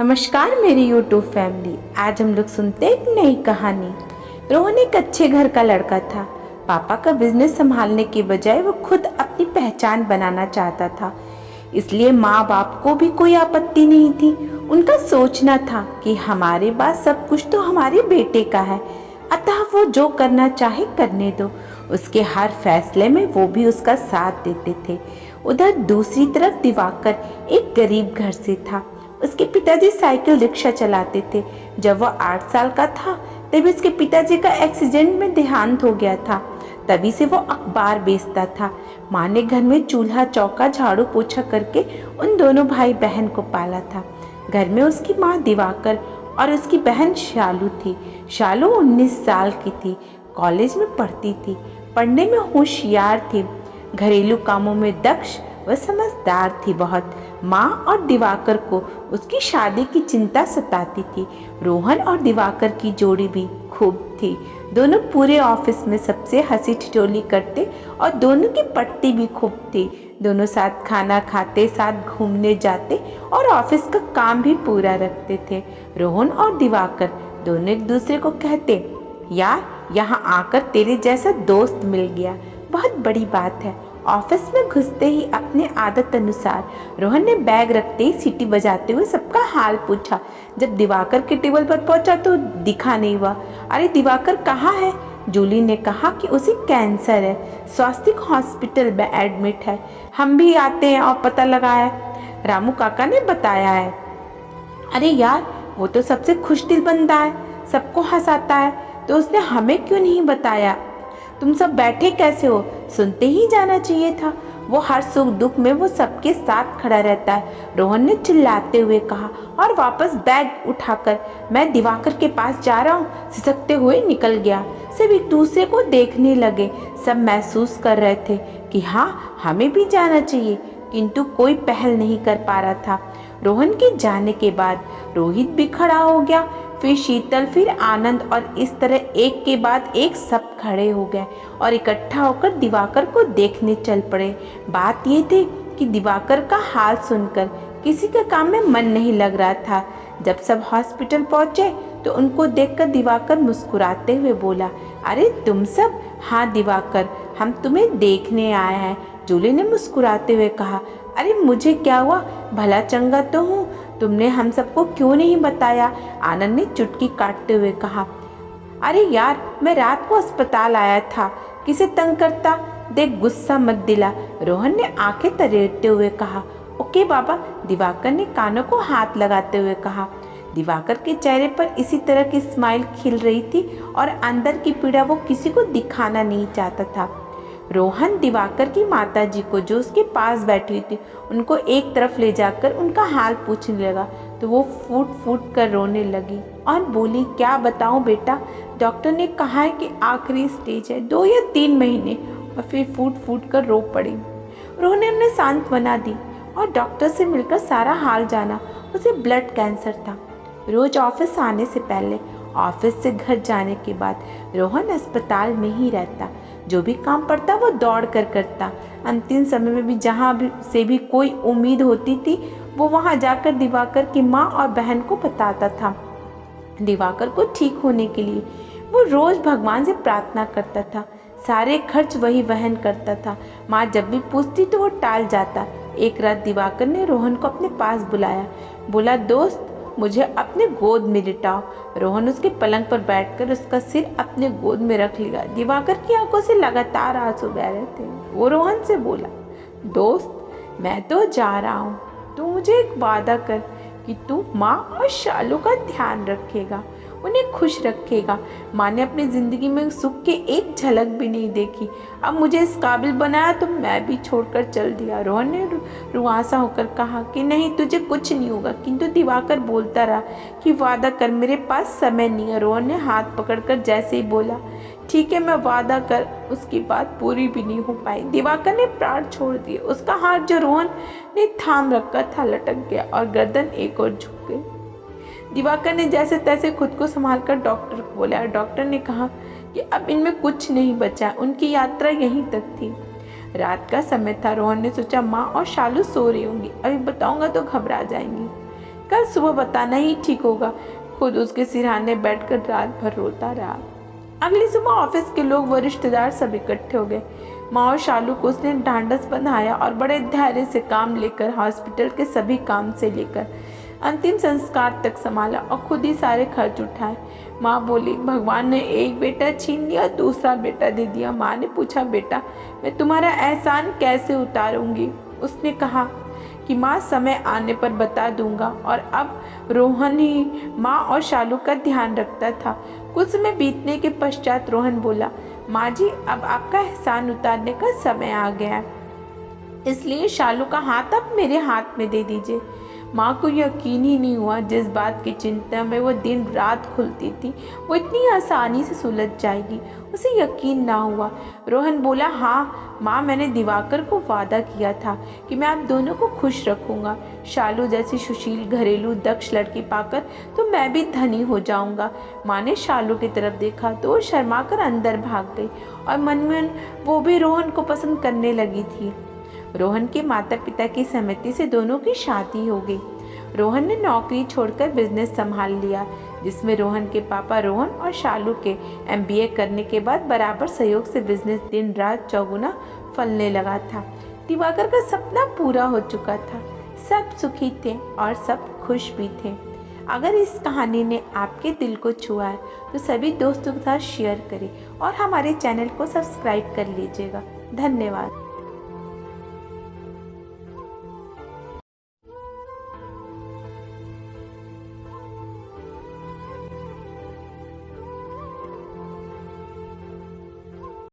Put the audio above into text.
नमस्कार मेरी YouTube family. आज हम लोग सुनते एक नई कहानी। रोहन एक अच्छे घर का लड़का था। पापा का बिजनेस संभालने के बजाय वो खुद अपनी पहचान बनाना चाहता था, इसलिए माँ बाप को भी कोई आपत्ति नहीं थी। उनका सोचना था कि हमारे पास सब कुछ तो हमारे बेटे का है, अतः वो जो करना चाहे करने दो। उसके हर फैसले में वो भी उसका साथ देते थे। उधर दूसरी तरफ दिवाकर एक गरीब घर से था। उसके पिताजी साइकिल रिक्शा चलाते थे। जब वह 8 साल का था तभी उसके पिताजी का एक्सीडेंट में देहांत हो गया था। तभी से वो अखबार बेचता था। माँ ने घर में चूल्हा चौका झाड़ू पोछा करके उन दोनों भाई बहन को पाला था। घर में उसकी माँ दिवाकर और उसकी बहन शालू थी। शालू 19 साल की थी, कॉलेज में पढ़ती थी, पढ़ने में होशियार थी, घरेलू कामों में दक्ष व समझदार थी बहुत। माँ और दिवाकर को उसकी शादी की चिंता सताती थी। रोहन और दिवाकर की जोड़ी भी खूब थी। दोनों पूरे ऑफिस में सबसे हंसी ठिठोली करते और दोनों की पटती भी खूब थी। दोनों साथ खाना खाते, साथ घूमने जाते और ऑफिस का काम भी पूरा रखते थे। रोहन और दिवाकर दोनों एक दूसरे को कहते, यार यहाँ आकर तेरे जैसा दोस्त मिल गया, बहुत बड़ी बात है। ऑफिस में घुसते ही अपने आदत अनुसार रोहन ने बैग रखते ही सीटी बजाते हुए सबका हाल पूछा। जब दिवाकर के टेबल पर पहुंचा तो दिखा नहीं हुआ। अरे दिवाकर कहाँ है? जूली ने कहा कि उसे कैंसर है, स्वास्थ्य हॉस्पिटल में एडमिट है। हम भी आते हैं और पता लगाया है, रामू काका ने बताया है। अरे यार वो तो सबसे खुशदिल बंदा है, सबको हंसाता है, तो उसने हमें क्यों नहीं बताया? तुम सब बैठे कैसे हो? सुनते ही जाना चाहिए था। वो हर सुख दुख में वो सबके साथ खड़ा रहता है, रोहन ने चिल्लाते हुए कहा और वापस बैग उठाकर मैं दिवाकर के पास जा रहा हूँ सिसकते हुए निकल गया। सब एक दूसरे को देखने लगे। सब महसूस कर रहे थे कि हाँ हमें भी जाना चाहिए, किंतु कोई पहल नहीं कर पा रहा था। रोहन के जाने के बाद रोहित भी खड़ा हो गया, फिर शीतल, फिर आनंद, और इस तरह एक के बाद एक सब खड़े हो गए और इकट्ठा होकर दिवाकर को देखने चल पड़े। बात ये थी कि दिवाकर का हाल सुनकर किसी का काम में मन नहीं लग रहा था। जब सब हॉस्पिटल पहुंचे तो उनको देखकर दिवाकर मुस्कुराते हुए बोला, अरे तुम सब? हाँ दिवाकर, हम तुम्हें देखने आए हैं। जूली ने मुस्कुराते हुए कहा, अरे मुझे क्या हुआ, भला चंगा तो हूँ, तुमने हम सबको क्यों नहीं बताया? आनंद ने चुटकी काटते हुए कहा, अरे यार मैं रात को अस्पताल आया था, किसे तंग करता, देख गुस्सा मत दिला। रोहन ने आंखें तरेड़ते हुए कहा, ओके बाबा। दिवाकर ने कानों को हाथ लगाते हुए कहा। दिवाकर के चेहरे पर इसी तरह की स्माइल खिल रही थी और अंदर की पीड़ा वो किसी को दिखाना नहीं चाहता था। रोहन दिवाकर की माताजी को, जो उसके पास बैठी हुई थी, उनको एक तरफ ले जाकर उनका हाल पूछने लगा तो वो फूट फूट कर रोने लगी और बोली, क्या बताऊं बेटा, डॉक्टर ने कहा है कि आखिरी स्टेज है, 2 या 3 महीने। और फिर फूट फूट कर रो पड़ी। रोहन ने उन्हें सांत्वना दी और डॉक्टर से मिलकर सारा हाल जाना। उसे ब्लड कैंसर था। रोज ऑफिस आने से पहले, ऑफिस से घर जाने के बाद रोहन अस्पताल में ही रहता। जो भी काम पड़ता वो दौड़ कर करता। अंतिम समय में भी जहाँ से भी कोई उम्मीद होती थी वो वहाँ जाकर दिवाकर की माँ और बहन को बताता था। दिवाकर को ठीक होने के लिए वो रोज भगवान से प्रार्थना करता था। सारे खर्च वही वहन करता था। माँ जब भी पूछती तो वो टाल जाता। एक रात दिवाकर ने रोहन को अपने पास बुलाया, बोला, दोस्त मुझे अपने गोद में लिटाओ। रोहन उसके पलंग पर बैठकर उसका सिर अपने गोद में रख लिया। दिवाकर की आंखों से लगातार आंसू बह रहे थे। वो रोहन से बोला, दोस्त मैं तो जा रहा हूँ, तू मुझे एक वादा कर कि तू माँ और शालू का ध्यान रखेगा, उन्हें खुश रखेगा। माँ ने अपनी ज़िंदगी में सुख की एक झलक भी नहीं देखी, अब मुझे इस काबिल बनाया तो मैं भी छोड़कर चल दिया। रोहन ने रुआसा होकर कहा कि नहीं, तुझे कुछ नहीं होगा। किंतु दिवाकर बोलता रहा कि वादा कर, मेरे पास समय नहीं है। रोहन ने हाथ पकड़कर जैसे ही बोला, ठीक है मैं वादा कर, उसकी बात पूरी भी नहीं हो पाई। दिवाकर ने प्राण छोड़ दिए। उसका हाथ जो रोहन ने थाम रखा था लटक गया और गर्दन एक और झुक गई। दिवाकर ने जैसे तैसे खुद को संभालकर डॉक्टर को बोला। डॉक्टर ने कहा कि अब इनमें कुछ नहीं बचा। उनकी यात्रा यहीं तक थी। रात का समय था। रोहन ने सोचा माँ और शालू सो रही होंगी, अभी बताऊंगा तो घबरा जाएंगी। कल सुबह बताना ही ठीक होगा। खुद उसके सिरहाने बैठकर रात भर रोता रहा। अगली सुबह ऑफिस के लोग व रिश्तेदार सब इकट्ठे हो गए। माँ और शालू को उसने ढांढस बंधाया और बड़े धैर्य से काम लेकर हॉस्पिटल के सभी काम से लेकर अंतिम संस्कार तक संभाला और खुद ही सारे खर्च उठाए। माँ बोली, भगवान ने एक बेटा छीन लिया, दूसरा बेटा दे दिया। माँ ने पूछा, बेटा मैं तुम्हारा एहसान कैसे उतारूंगी? उसने कहा कि माँ समय आने पर बता दूंगा। और अब रोहन ही माँ और शालू का ध्यान रखता था। कुछ समय बीतने के पश्चात रोहन बोला, माँ जी अब आपका एहसान उतारने का समय आ गया है, इसलिए शालू का हाथ अब मेरे हाथ में दे दीजिए। माँ को यकीन ही नहीं हुआ जिस बात की चिंता में वो दिन रात खुलती थी वो इतनी आसानी से सुलझ जाएगी। उसे यकीन ना हुआ। रोहन बोला, हाँ माँ, मैंने दिवाकर को वादा किया था कि मैं आप दोनों को खुश रखूँगा। शालू जैसी सुशील घरेलू दक्ष लड़की पाकर तो मैं भी धनी हो जाऊँगा। माँ ने शालू की तरफ देखा तो वो शर्मा कर अंदर भाग गई और मन में वो भी रोहन को पसंद करने लगी थी। रोहन के माता पिता की सहमति से दोनों की शादी हो गई। रोहन ने नौकरी छोड़कर बिजनेस संभाल लिया, जिसमें रोहन के पापा रोहन और शालू के MBA करने के बाद बराबर सहयोग से बिजनेस दिन रात चौगुना फलने लगा था। दिवाकर का सपना पूरा हो चुका था। सब सुखी थे और सब खुश भी थे। अगर इस कहानी ने आपके दिल को छुआ है तो सभी दोस्तों के साथ शेयर करें और हमारे चैनल को सब्सक्राइब कर लीजिएगा। धन्यवाद।